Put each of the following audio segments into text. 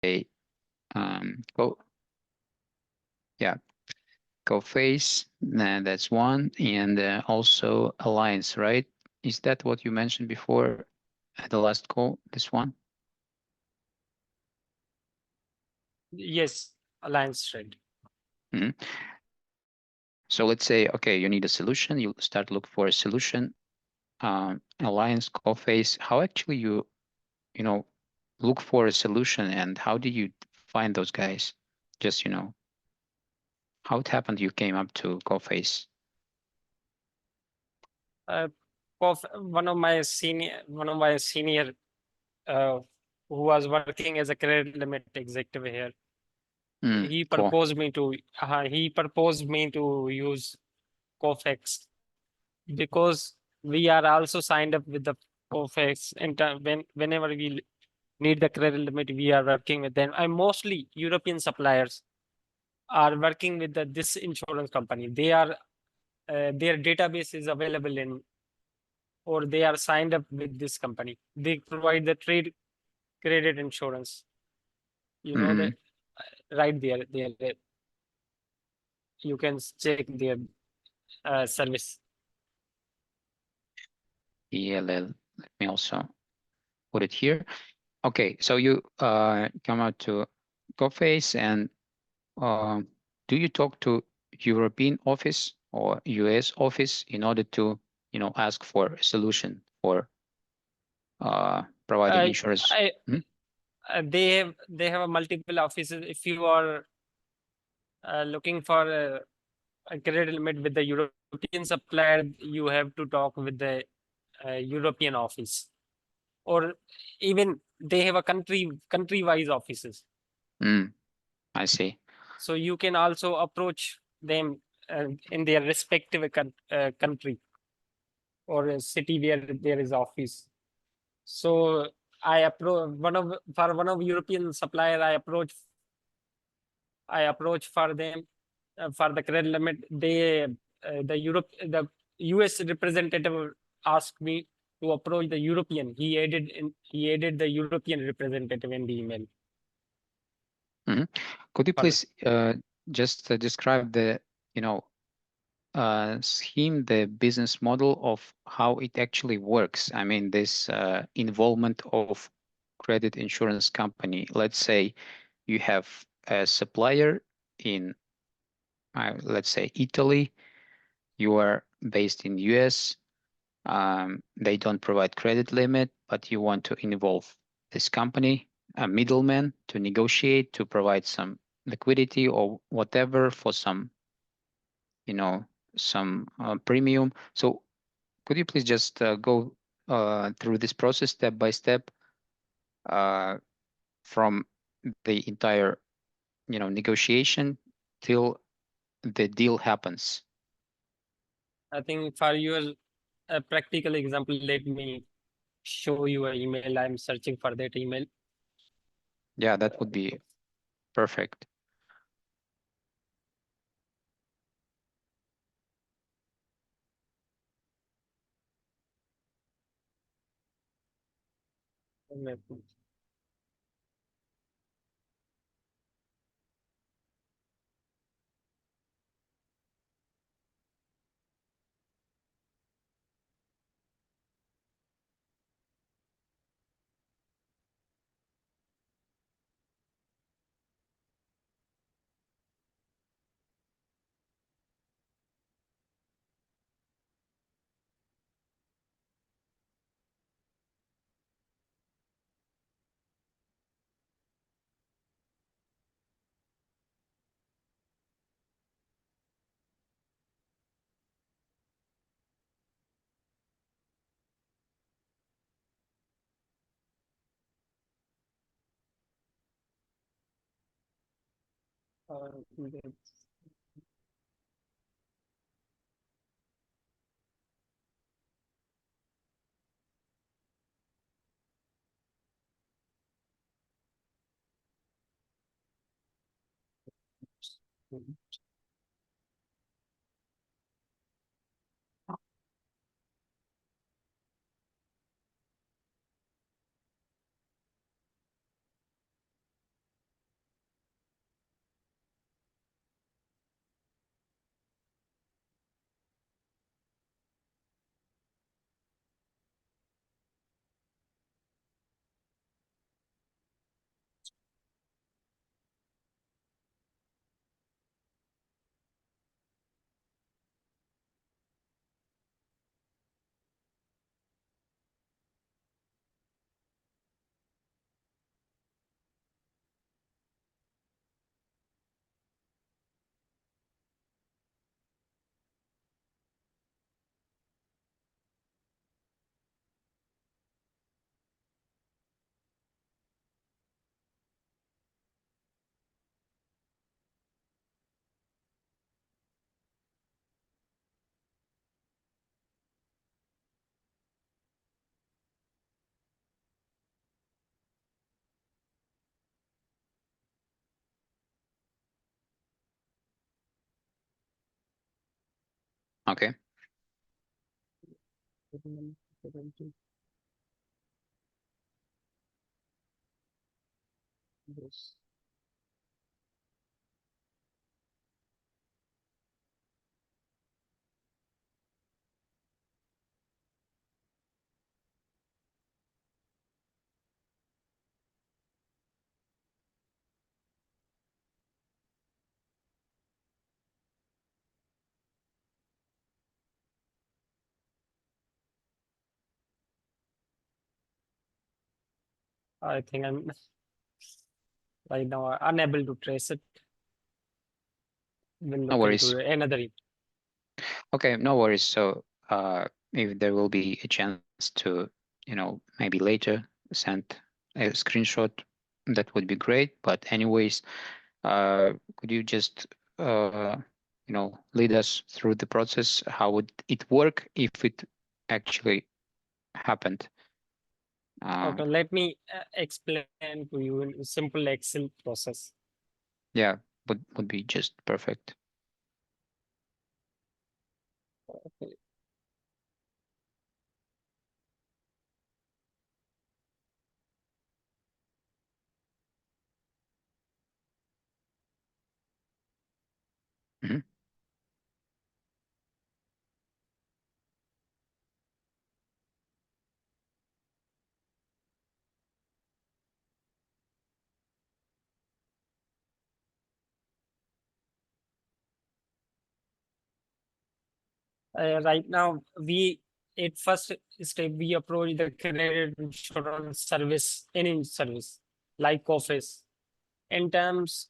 go, yeah, go face, that's one, and also alliance, right? Is that what you mentioned before at the last call, this one? Yes, alliance trade. Mhm. So let's say, okay, you need a solution, you start look for a solution, alliance, call face. How actually you know, look for a solution, and how did you find those guys? Just, how it happened you came up to Coface? Uh, one of my senior, uh, who was working as a credit limit executive here, Cool. he proposed me to use Cofex because we are also signed up with the Cofex. Whenever we need the credit limit, we are working with them. And mostly European suppliers are working with this insurance company. Their database is available in, or they are signed up with this company. They provide the trade credit insurance. You know Mm-hmm. that right there. You can check their service. Yeah, let me also put it here. Okay, so you come out to Coface, and uh, do you talk to European office or US office in order to, ask for a solution for providing Uh, insurance? I, Hmm? they have a multiple offices. If you are looking for a credit limit with the European supplier, you have to talk with the European office, or even they have a country-wise offices. Mm, I see. So you can also approach them in their respective country or a city where there is office. So I approach one of European supplier. I approach for them for the credit limit. The US representative asked me to approach the European. He added the European representative in the email Mhm. Could you for please just describe the, scheme, the business model of how it actually works? I mean, this involvement of credit insurance company. Let's say you have a supplier in, let's say, Italy. You are based in US. They don't provide credit limit, but you want to involve this company, a middleman, to negotiate, to provide some liquidity or whatever for some, you know, some premium. So could you please just go through this process step by step, uh, from the entire, negotiation till the deal happens? I think for your practical example, let me show you an email. I'm searching for that email. Yeah, that would be perfect. Okay. Yes. I think I'm right now unable to trace it. We'll No look worries. into another. Okay, no worries. So, if there will be a chance to, maybe later send a screenshot, that would be great. But anyways, could you just, lead us through the process? How would it work if it actually happened? Okay, Um, let me explain to you in simple Excel process. yeah, would be just perfect. Okay. Mhm. Right now, we at first step we approach the credit insurance service, any service like office. In terms,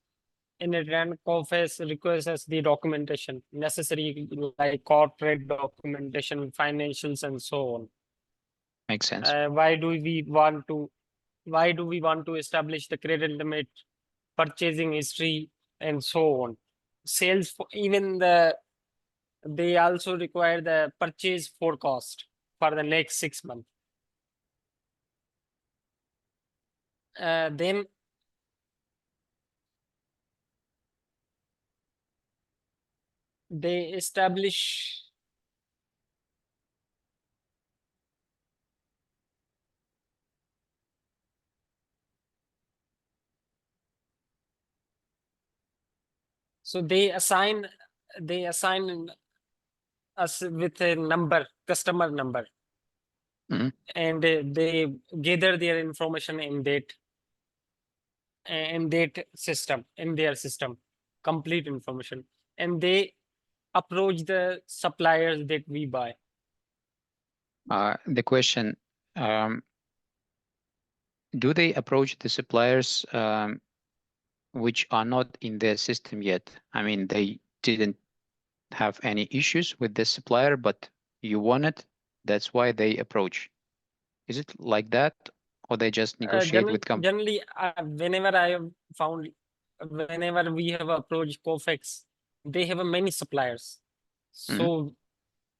in return, office requires us the documentation necessary, like corporate documentation, financials, and so on. Makes sense. Why do we want to establish the credit limit, purchasing history, and so on? Even they also require the purchase forecast for the next 6 months. Then they establish, so they assign us with a number, customer number, Mhm. and they gather their information in that system, in their system, complete information, and they approach the suppliers that we buy. The question, um, do they approach the suppliers which are not in their system yet? I mean, they didn't have any issues with the supplier, but you want it, that's why they approach. Is it like that, or they just negotiate with Generally, whenever I have found, whenever we have approached Cofex, they have many suppliers. Mhm. So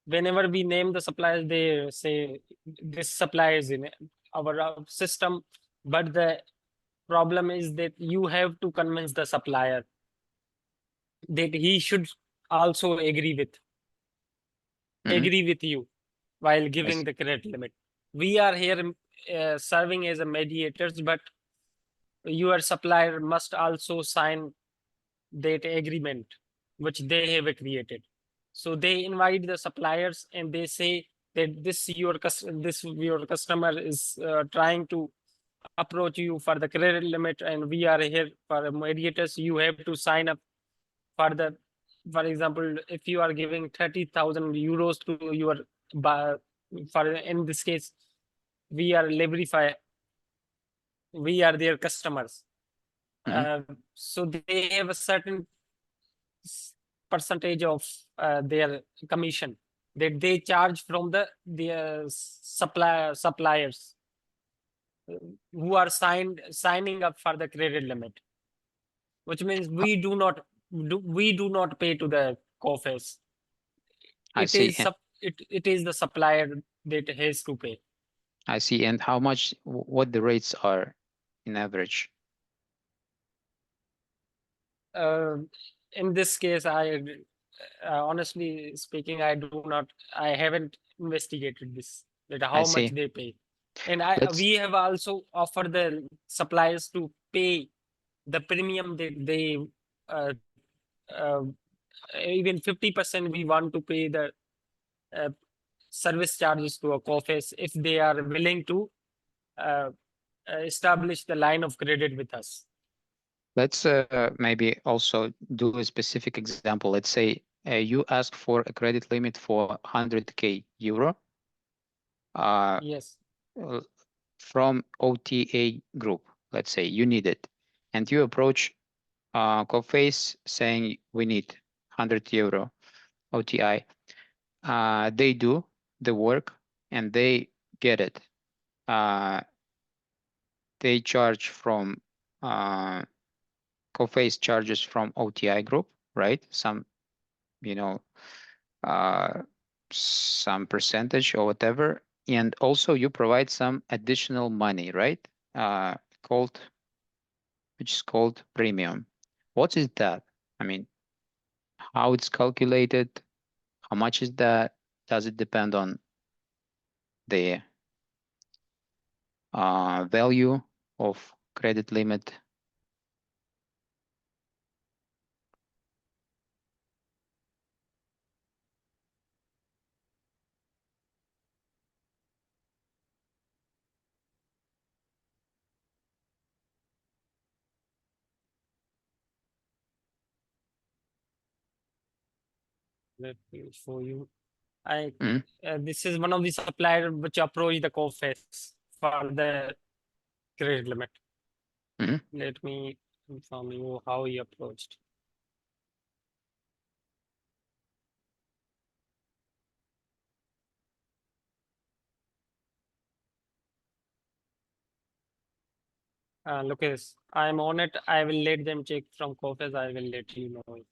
whenever we name the suppliers, they say this supplier is in our system. But the problem is that you have to convince the supplier that he should also Mhm. agree with you while I giving see. the credit limit. We are here serving as a mediators, but your supplier must also sign that agreement which they have created. So they invite the suppliers and they say that this your customer is trying to approach you for the credit limit, and we are here for mediators. You have to sign up for the, for example, if you are giving 30,000 euros to your for, in this case, we are Librify, we are their customers. Mhm. uh, so they have a certain percentage of their commission that they charge from their suppliers who are signing up for the credit limit, which means we do not pay to the coffers. I It see. is it is the supplier that has to pay. I see. And how much, what the rates are in average? Uh, in this case, honestly speaking, I haven't investigated this, that I how much see. they pay. And Let's we have also offered the suppliers to pay the premium they uh, uh, even 50% we want to pay the uh, service charges to a COFES if they are willing to uh, establish the line of credit with us. let's maybe also do a specific example. Let's say you ask for a credit limit for 100k euro uh, Yes. uh, from OTA group. Let's say you need it, and you approach Coface saying we need 100 euro OTI. They do the work and they get it. Uh, they charge from uh, Coface charges from OTI group, right? Some, you know, uh, some percentage or whatever. And also you provide some additional money, right? Called, which is called premium. What is that? I mean, how it's calculated? How much is that? Does it depend on the value of credit limit? Let me show you. I Mhm, This is one of the supplier which approach the COFES for the credit limit. mhm. Let me inform you how he approached. Look at this. I'm on it. I will let them check from COFES. I will let you know.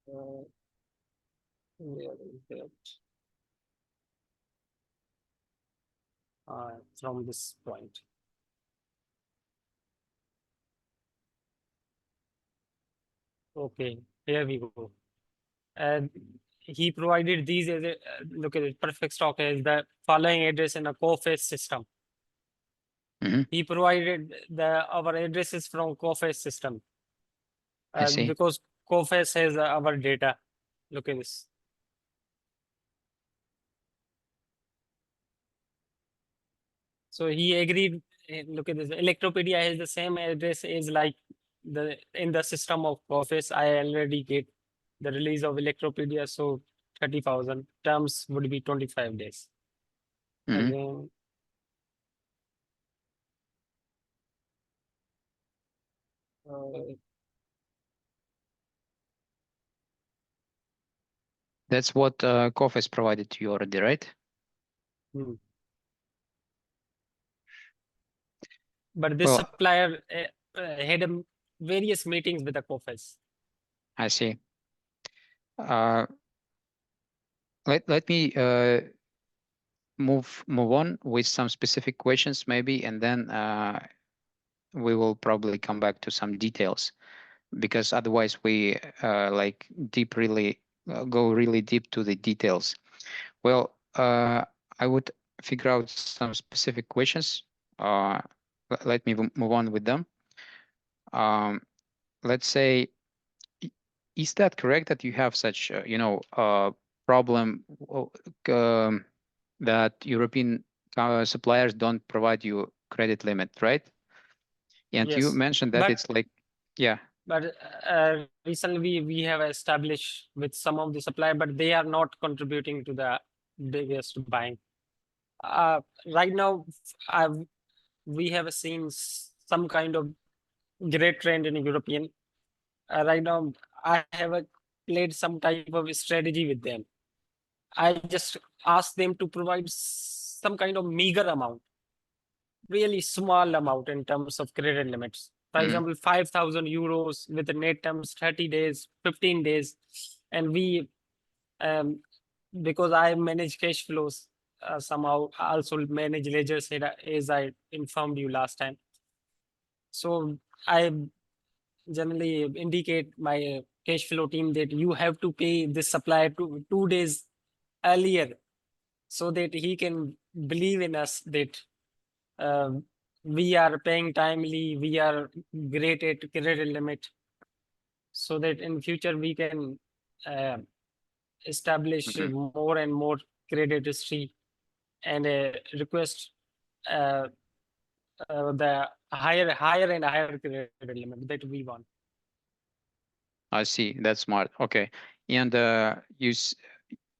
Uh, where is that? From this point. Okay, here we go. And he provided these as a look at it. Perfect stock as the following address in a COFES system. Mhm. He provided our addresses from COFES system I see. because COFES has our data. Look at this. So he agreed. Look at this. Electropedia has the same address as like the in the system of Office. I already get the release of Electropedia. So 30,000 terms would be 25 days. Mhm. Again, uh, That's what Coface provided to you already, right? hmm. But this Well, supplier had various meetings with the COFES. I see. Uh, let me move on with some specific questions maybe, and then we will probably come back to some details because otherwise we like deep really go really deep to the details. Well, I would figure out some specific questions. Uh, Let me move on with them. Um, let's say, i- is that correct that you have such, problem that European suppliers don't provide you credit limit, right? And you Yes. mentioned that But it's like, yeah. But recently we have established with some of the supply, but they are not contributing to the biggest buying. Uh, right now, I've, we have seen some kind of great trend in European. Right now, I have played some type of strategy with them. I just asked them to provide some kind of meager amount, really small amount in terms of credit limits. For Mhm, example, 5,000 euros with the net terms 30 days, 15 days. And we, um, because I manage cash flows, somehow also manage ledger as I informed you last time. So I generally indicate my cash flow team that you have to pay this supplier 2 days earlier, so that he can believe in us that uh, we are paying timely, we are great at credit limit, so that in future we can uh, establish Mhm. more and more credit history and request uh, the higher and higher credit limit that we want. I see. That's smart. Okay. And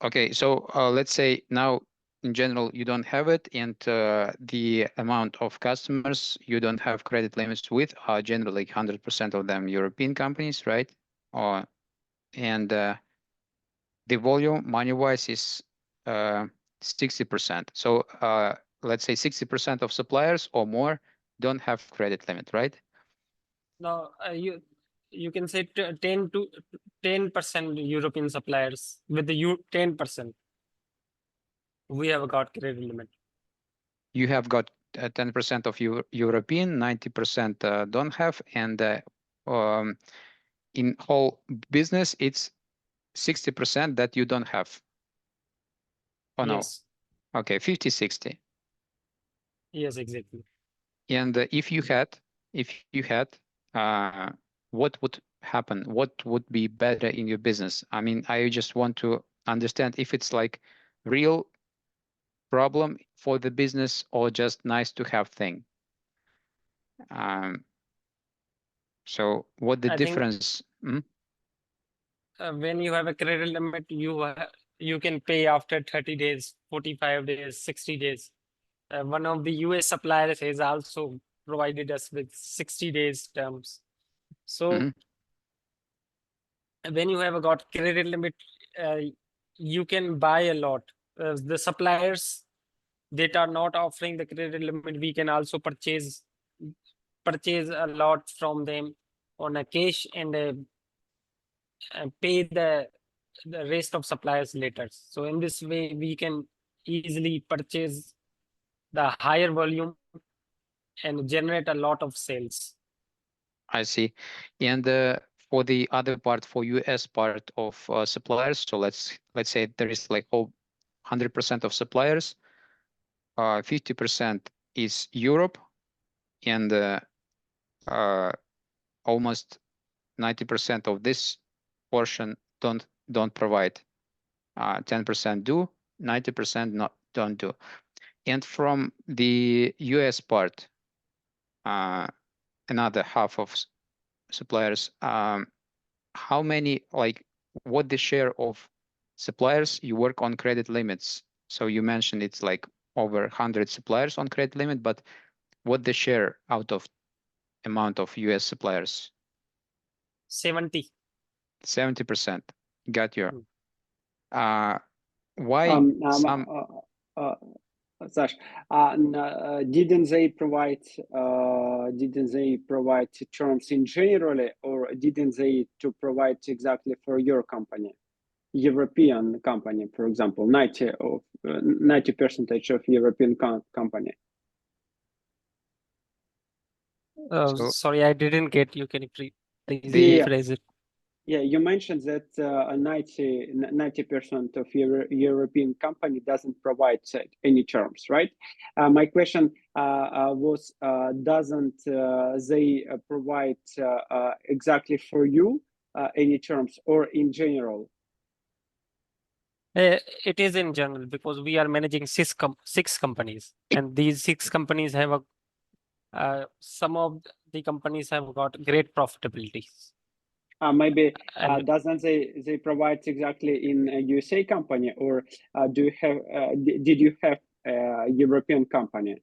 okay, so let's say now in general you don't have it, and the amount of customers you don't have credit limits with are generally 100% of them European companies, right? Or and the volume money-wise is uh, 60%. So let's say 60% of suppliers or more don't have credit limit, right? Now you can say 10% European suppliers with the 10% we have got credit limit. You have got 10% of European, 90% don't have, and um, in whole business, it's 60% that you don't have. Oh no, Yes, okay, 50, 60. yes, exactly. And if you had, uh, what would happen? What would be better in your business? I mean, I just want to understand if it's like real problem for the business or just nice to have thing. Um, so what the I think difference? Hmm? when you have a credit limit, you can pay after 30 days, 45 days, 60 days. One of the US suppliers has also provided us with 60 days terms. So Hmm. when you have got credit limit, uh, you can buy a lot. The suppliers that are not offering the credit limit, we can also purchase a lot from them on a cash and pay the rest of suppliers later. So in this way, we can easily purchase the higher volume and generate a lot of sales. I see. And for the other part, for US part of suppliers, so let's say there is like 100% of suppliers, 50% is Europe, and uh, almost 90% of this portion don't provide. 10% do, 90% not don't do. And from the US part, uh, another half of suppliers, how many, like, what the share of suppliers you work on credit limits? So you mentioned it's like over 100 suppliers on credit limit, but what the share out of amount of US suppliers? 70. 70%. Got your. Mm. Uh, why Um, um, some? uh, uh, Sash, didn't they provide terms in generally, or didn't they to provide exactly for your company, European company, for example, 90 percentage of European company? So Sorry, I didn't get you. Can you please the Yeah, rephrase it? yeah, you mentioned that 90% of European company doesn't provide any terms, right? My question was, doesn't they provide exactly for you any terms, or in general? It is in general because we are managing six companies, and these six companies have some of the companies have got great profitability. Maybe And doesn't they provide exactly in a USA company, or do you have did you have a European company?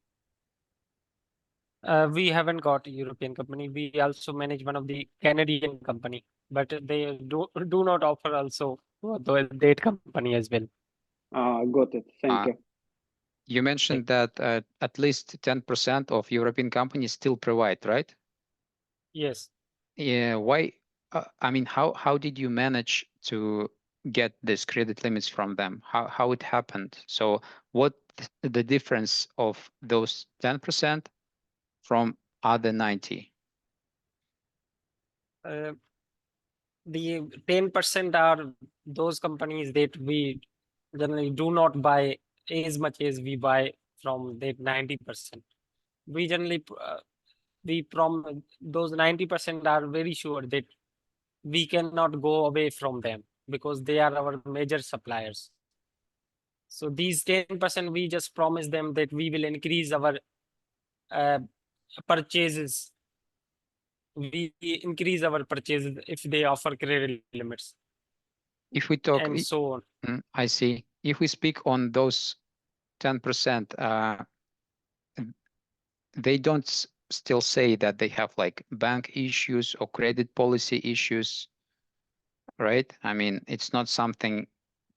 we haven't got a European company. We also manage one of the Canadian company, but they do not offer also that company as well. Got it. Thank uh, you. you mentioned that at least 10% of European companies still provide, right? Yes. Yeah. Why? I mean, how did you manage to get this credit limits from them? How it happened? So what the difference of those 10% from other 90? The 10% are those companies that we generally do not buy as much as we buy from that 90%. We generally we from those 90% are very sure that we cannot go away from them because they are our major suppliers. So these 10% we just promise them that we will increase our uh, purchases. We increase our purchases if they offer credit limits If we talk, and so on. I see. If we speak on those 10%, they don't still say that they have like bank issues or credit policy issues, right? I mean, it's not something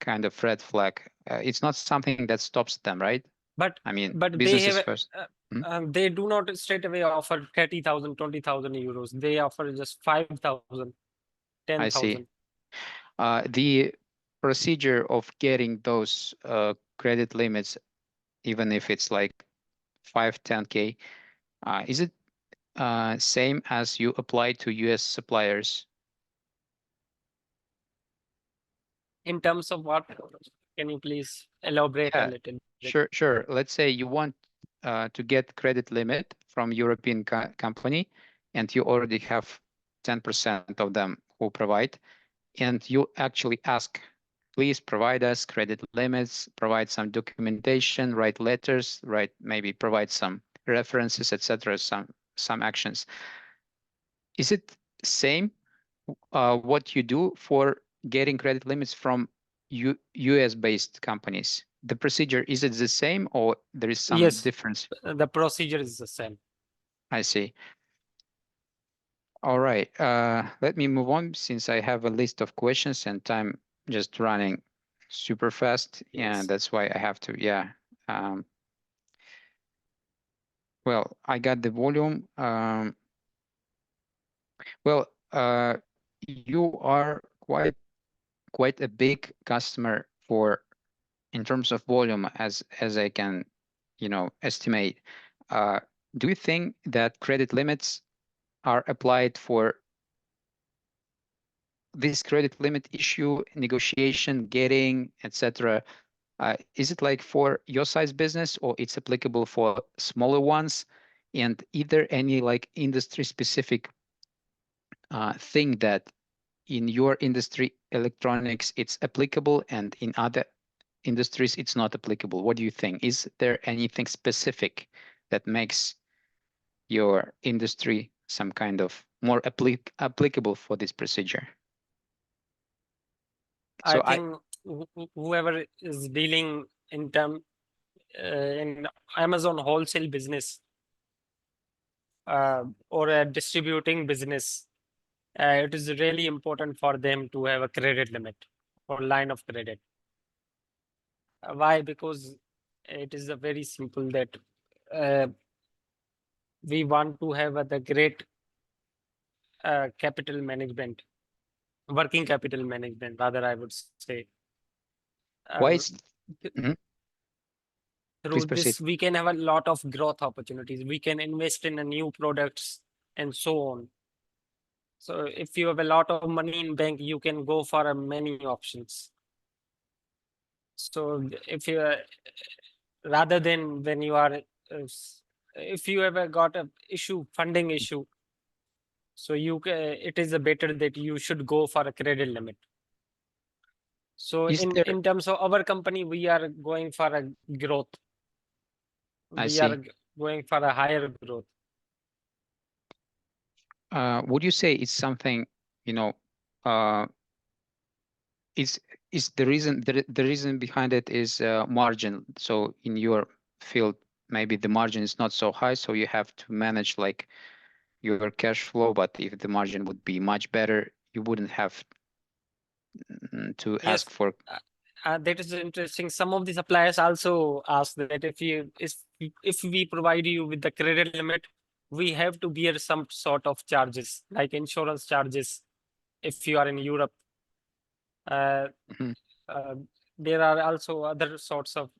kind of red flag. It's not something that stops them, right? But I mean, but they business is have first. they do not straight away offer 30,000, 20,000 euros. They offer just 5,000, I see. 10,000. The procedure of getting those credit limits, even if it's like 5, 10K, is it same as you apply to US suppliers? In terms of what? Can you please elaborate a Yeah, little bit? sure. Let's say you want to get credit limit from European company, and you already have 10% of them who provide, and you actually ask, please provide us credit limits, provide some documentation, write letters, maybe provide some references, etc., some actions. Is it same what you do for getting credit limits from US based companies? The procedure, is it the same or there is some Yes, difference? the procedure is the same. I see. All right. Let me move on since I have a list of questions and time just running super fast. Yes. And that's why I have to, yeah. Well, I got the volume. Well, you are quite a big customer for in terms of volume as I can, estimate. Uh, do you think that credit limits are applied for this credit limit issue, negotiation, getting, etc.? Is it like for your size business or it's applicable for smaller ones? And either any like industry specific thing that in your industry, electronics, it's applicable and in other industries, it's not applicable? What do you think? Is there anything specific that makes your industry some kind of more applicable for this procedure? I So think whoever is dealing in Amazon wholesale business or a distributing business, it is really important for them to have a credit limit or line of credit. Why? Because it is a very simple that we want to have the great capital management, working capital management, rather, I would say. why Uh, is Mhm. Please Through proceed. this, we can have a lot of growth opportunities. We can invest in a new products and so on. So if you have a lot of money in bank, you can go for many options. So if you rather than when you are if you ever got a funding issue, so it is a better that you should go for a credit limit. So Is there, in terms of our company, we are going for a growth. I We are see. going for a higher growth. Would you say it's something, you know, uh, is the reason behind it is margin? So in your field, maybe the margin is not so high, so you have to manage like your cash flow. But if the margin would be much better, you wouldn't have to Yes, ask for. that is interesting. Some of the suppliers also ask that if we provide you with the credit limit, we have to bear some sort of charges, like insurance charges, if you are in Europe. Uh, Mhm. uh, there are also other sorts of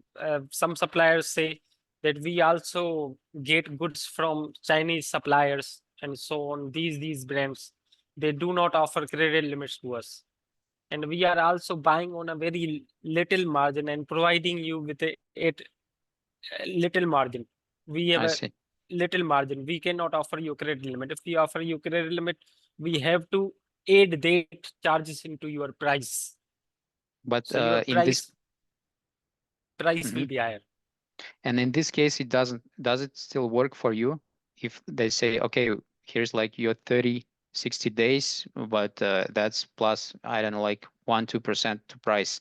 some suppliers say that we also get goods from Chinese suppliers and so on. These brands, they do not offer credit limits to us, and we are also buying on a very little margin and providing you with a little margin. We have I a see. little margin. We cannot offer you credit limit. If we offer you credit limit, we have to add that charges into your price. But So your in this, price will Mhm. be higher. And in this case, it doesn't. Does it still work for you if they say, okay, here's like your 30, 60 days, but that's plus, I don't know, like 1-2% to price.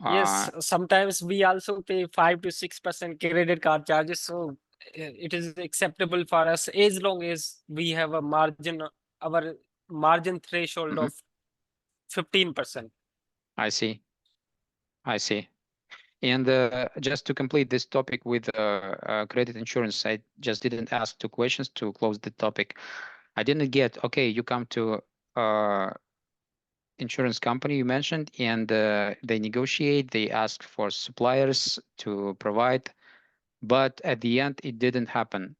Yes, sometimes we also pay 5 to 6% credit card charges. So it is acceptable for us as long as we have a margin, our margin threshold Mhm. of 15%. I see. I see. And just to complete this topic with credit insurance, I just didn't ask two questions to close the topic. I didn't get, okay, you come to uh, insurance company you mentioned, and they negotiate, they ask for suppliers to provide, but at the end, it didn't happen.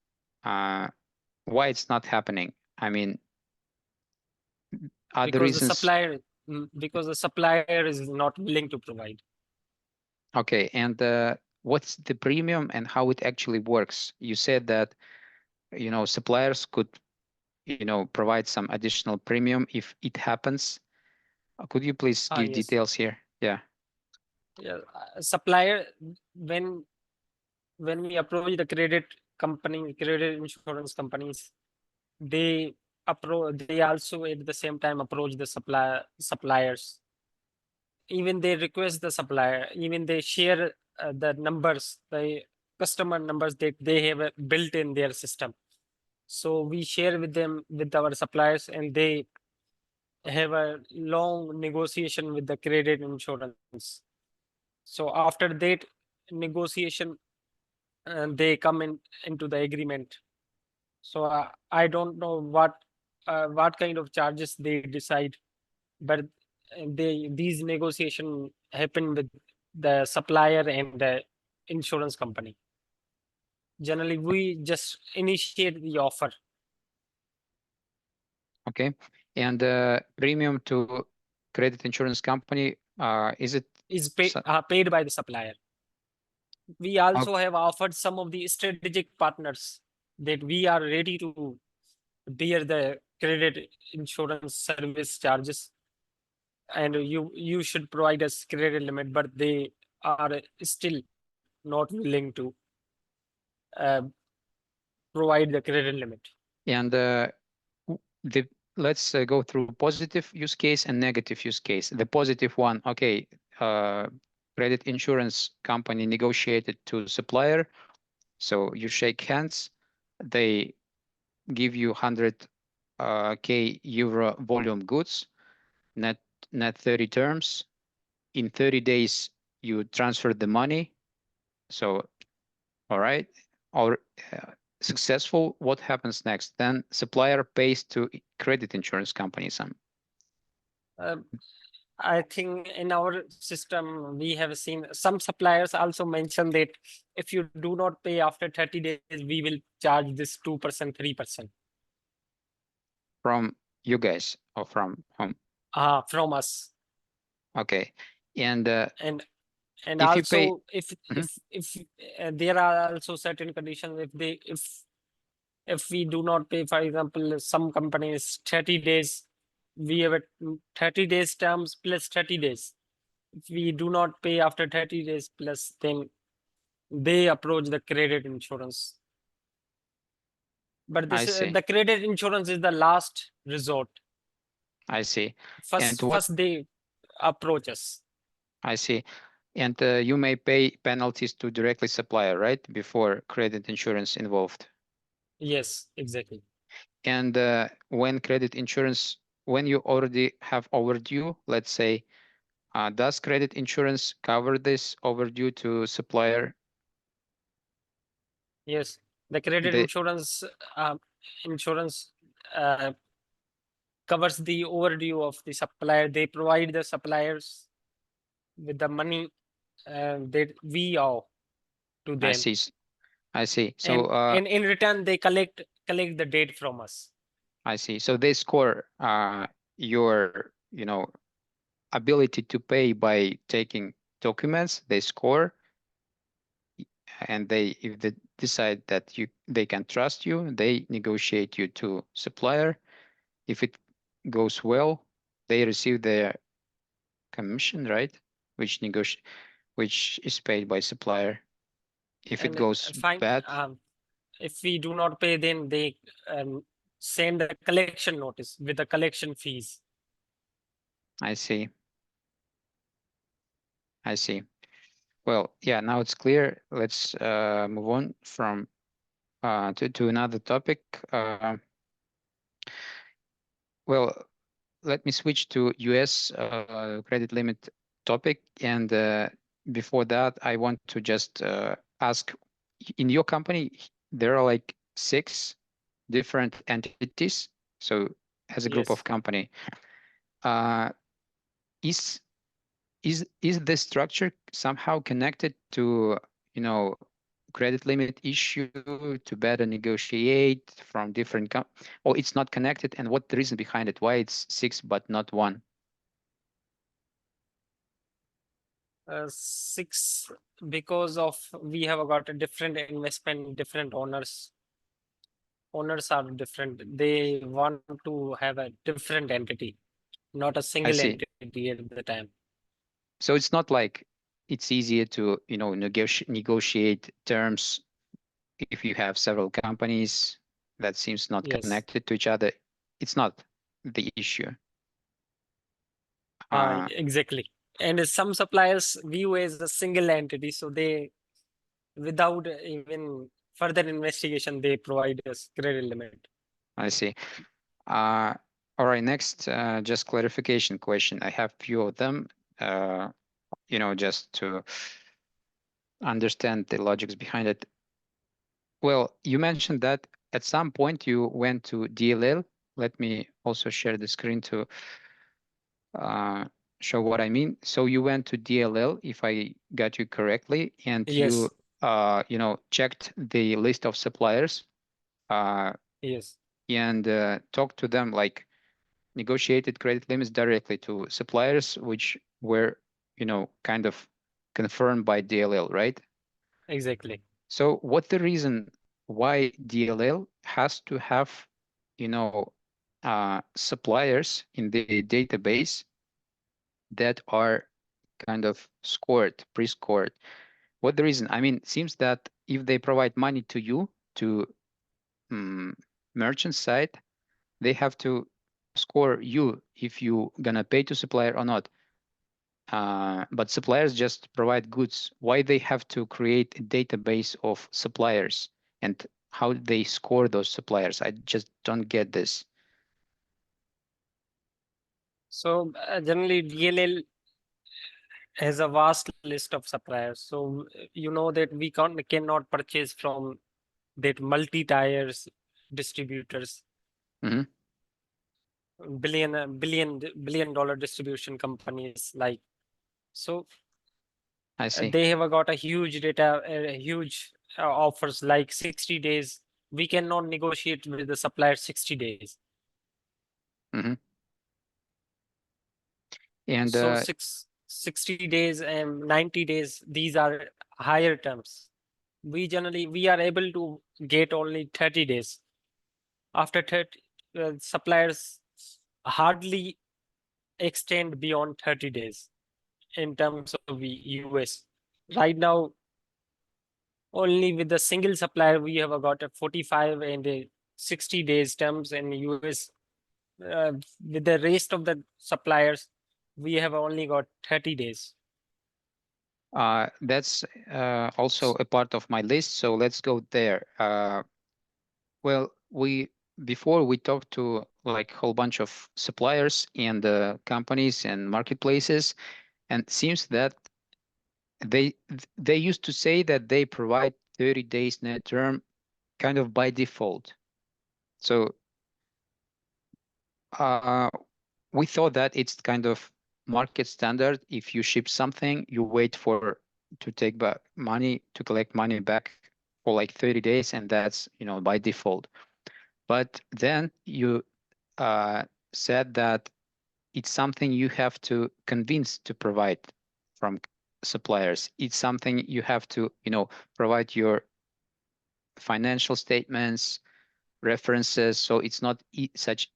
Uh, why it's not happening? I mean, are the because the reasons supplier because the supplier is not willing to provide. okay? And what's the premium and how it actually works? You said that, suppliers could, provide some additional premium if it happens. Could you please give Yes. details here? Yeah. Yeah, supplier, when when we approach the credit insurance companies, they also at the same time approach the suppliers. Even they request the supplier, even they share the numbers, the customer numbers that they have built in their system. So we share with them, with our suppliers, and they have a long negotiation with the credit insurance. So after that negotiation, they come into the agreement. So I don't know what kind of charges they decide, but these negotiation happen with the supplier and the insurance company. Generally, we just initiate the offer. Okay. And premium to credit insurance company, is it Is so- paid by the supplier. We o- also have offered some of the strategic partners that we are ready to bear the credit insurance service charges, and you should provide us credit limit, but they are still not willing to uh, provide the credit limit. and the let's go through positive use case and negative use case. The positive one, okay, uh, credit insurance company negotiated to supplier, so you shake hands, they give you 100 k euro volume goods, net net 30 terms. In 30 days, you transfer the money. So, all right, or successful. What happens next? Then supplier pays to credit insurance company some. Um, I think in our system, we have seen some suppliers also mention that if you do not pay after 30 days, we will charge this 2%, 3% From you guys or from whom? from us. Okay. And And and if you pay, also Mhm. if there are also certain conditions, if we do not pay, for example, some companies 30 days, we have a 30 days terms plus 30 days. If we do not pay after 30 days plus, then they approach the credit insurance. But I this see, the credit insurance is the last resort. I see. And First what first they approach us. I see. And you may pay penalties to directly supplier, right? Before credit insurance involved. Yes, exactly. And when credit insurance, when you already have overdue, let's say, does credit insurance cover this overdue to supplier? Yes, the credit The insurance uh, insurance uh, covers the overdue of the supplier. They provide the suppliers with the money that we owe to I them, see. I see. So and in return they collect the debt from us. I see. So they score your, ability to pay by taking documents. They score, and if they decide that they can trust you, they negotiate you to supplier. If it goes well, they receive their commission, right? Which is paid by supplier. If it And goes fine, bad, if we do not pay, then they send a collection notice with the collection fees. I see. I see. Well, yeah, now it's clear. Let's move on from to another topic. Well, let me switch to US credit limit topic. And before that, I want to just ask, in your company, there are like 6 different entities. So as a group of Yes. company, uh, is is this structure somehow connected to, credit limit issue to better negotiate from different or it's not connected, and what the reason behind it, why it's 6 but not 1? 6, because of we have got a different investment, different owners. Owners are different. They want to have a different entity, not a I single see. entity at the time. So it's not like it's easier to, negotiate terms if you have several companies that seems not Yes. connected to each other. It's not the issue. Uh, Exactly. And some suppliers view as a single entity, so they, without even further investigation, they provide us credit limit. I see. Uh, all right, next, just clarification question. I have few of them, uh, just to understand the logics behind it. Well, you mentioned that at some point you went to DLL. Let me also share the screen to uh, show what I mean. So you went to DLL, if I got you correctly, and you Yes. checked the list of suppliers uh, Yes. and talked to them, like negotiated credit limits directly to suppliers, which were, kind of confirmed by DLL, right? Exactly. So what the reason why DLL has to have, suppliers in the database that are kind of scored, pre-scored? What the reason? I mean, it seems that if they provide money to you, to merchant side, they have to score you if you gonna pay to supplier or not. But suppliers just provide goods. Why they have to create a database of suppliers and how they score those suppliers? I just don't get this. So generally, DLL has a vast list of suppliers. So you know that we cannot purchase from that multi-tiers distributors, Hmm. billion dollar distribution companies like. So I see. they have got a huge data, huge offers like 60 days. We cannot negotiate with the supplier 60 days. Hmm. And So 60 days and 90 days, these are higher terms. We are able to get only 30 days. After 30, suppliers hardly extend beyond 30 days in terms of the US. Right now, only with a single supplier, we have got a 45 and a 60 days terms in US. With the rest of the suppliers, we have only got 30 days. that's also a part of my list. So let's go there. Well, before we talked to like a whole bunch of suppliers and companies and marketplaces, and it seems that they they used to say that they provide 30 days net term kind of by default. So Uh, we thought that it's kind of market standard. If you ship something, you wait for to take back money to collect money back for like 30 days, and that's by default. But then you uh, said that it's something you have to convince to provide from suppliers. It's something you have to provide your financial statements, references. So it's not such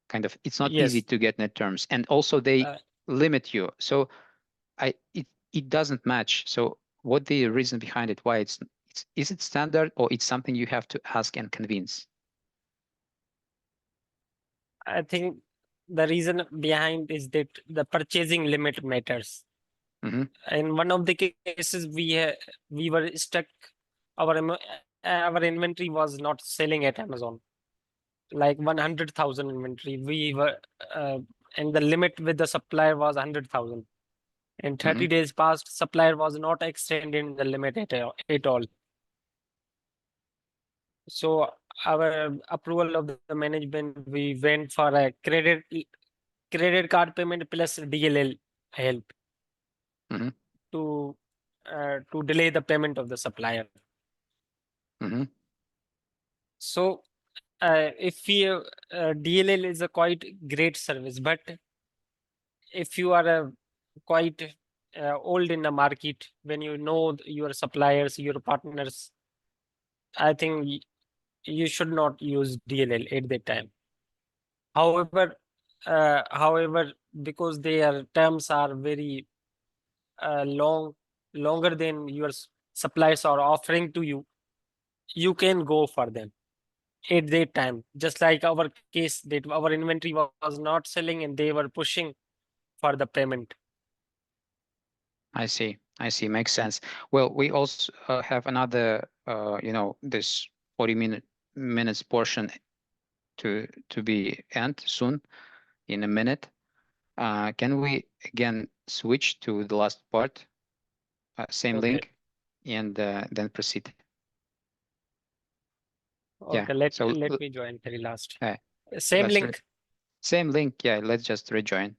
kind of it's not easy Yes. to get net terms, and also they Uh, limit you. So it doesn't match. So what the reason behind it? Why it's is it standard, or it's something you have to ask and convince? I think the reason behind is that the purchasing limit matters. Hmm. In one of the cases, we were stuck. Our inventory was not selling at Amazon, like 100,000 inventory. We were and the limit with the supplier was 100,000. And 30 Hmm. days passed, supplier was not extending the limit at all. So our approval of the management, we went for a credit card payment plus DLL help Hmm. to delay the payment of the supplier. Hmm. So if we DLL is a quite great service, but if you are quite old in the market, when you know your suppliers, your partners, I think you should not use DLL at that time. However, because their terms are very longer than your suppliers are offering to you, you can go for them at that time. Just like our case, that our inventory was not selling and they were pushing for the payment. I see. I see. Makes sense. Well, we also have another, this 40 minutes portion to be end soon in a minute. Can we again switch to the last part, same Okay. link, and then proceed? Yeah. Okay, let So let me join very last. uh, Same let's link. same link. Yeah. Let's just rejoin.